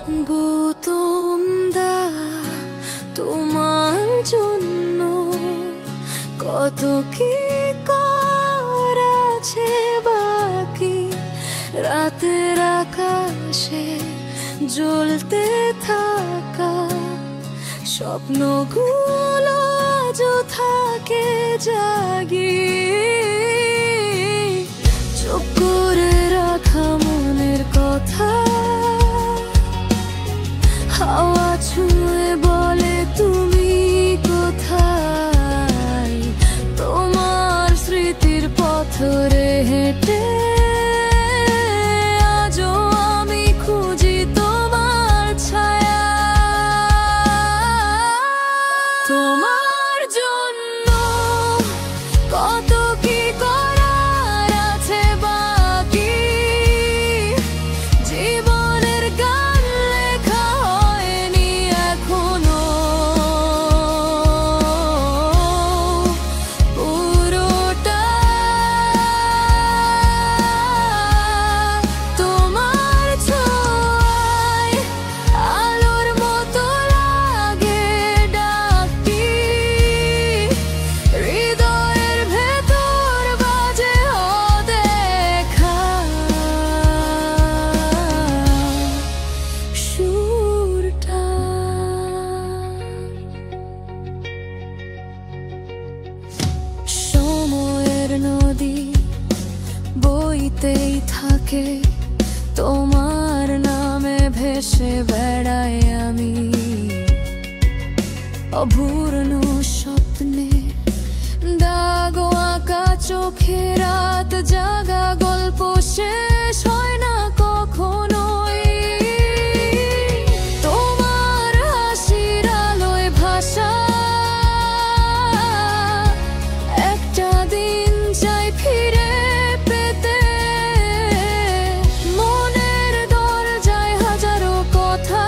গৌতমদা তোমার জন্য কত কি করাছে বাকি, রাতের আকাশে জ্বলতে থাকা স্বপ্নগুলো আজও থাকে জাগিয়ে, চুপ করে রাখা মনের কথা হাওয়া ছুঁয়ে বলে তুমি কোথায়, তোমার স্মৃতির পথরে হেঁটে আজও আমি খুঁজি তোমার ছায়া। তোমার জন্য কত কি করার আছে বাকি, জীবনের গান লেখা হয়নি এখনো পুরোটা। তোমার ছোঁয়ায় আলোর মতো লাগে ডাকটি, হৃদয়ের ভেতর বাজে অদেখা সুরটা। সময়ের নদী বইতেই থাকে, তোমার নামে ভেসে বেড়াই আমি, অভূর্ণ স্বপ্নে দাগ আঁকা চোখে রাত জাগা গল্প শেষ হয় না কখনোই, তোমার হাসির আলোয় ভাষা একটা দিন চাই ফিরে পেতে, মনের দরজায় হাজারো কথা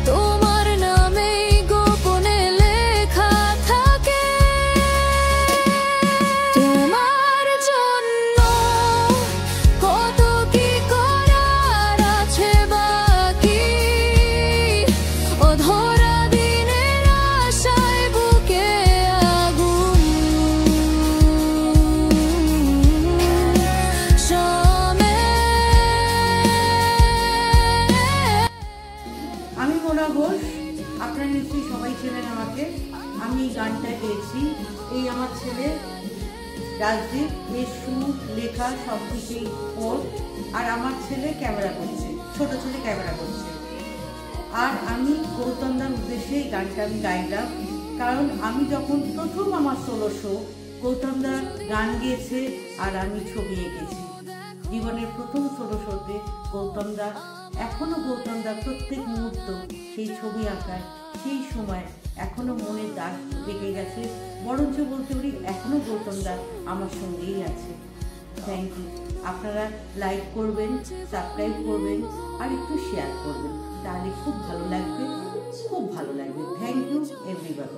তোমার নামেই গোপনে লেখা থাকে। তোমার জন্য কত কি করার আছে বাকি, অধরা দিনের আশায় বুকে আগুন শমে। আমি মোনা ঘোষ, আপনারা নিশ্চয়ই সবাই চেনেন আমাকে। আমি এই গানটা গেয়েছি, এই আমার ছেলে রাজদীপ, এর সুর লেখা সব কিছুই ওর, আর আমার ছেলে ক্যামেরা করছে, ছোট ছেলে ক্যামেরা করছে। আর আমি গৌতমদার উদ্দেশ্যে এই গানটা আমি গাইলাম, কারণ আমি যখন প্রথম আমার সোলো শো, গৌতমদা গান গেয়েছে আর আমি ছবি এঁকেছি। জীবনের প্রথম সোলো শোতে গৌতমদা, এখনো গৌতমদার প্রত্যেক মুহূর্ত সেই ছবি আঁকার সেই সময় এখনো মনে দাগ লেগে গেছে, বরঞ্চ বলতে পারি এখনো গৌতমদা আমার সঙ্গেই আছে। Thank you. আপনারা লাইক করবেন, সাবস্ক্রাইব করবেন আর একটু শেয়ার করবেন, তাহলে খুব ভালো লাগবে, খুব ভালো লাগবে। Thank you everybody.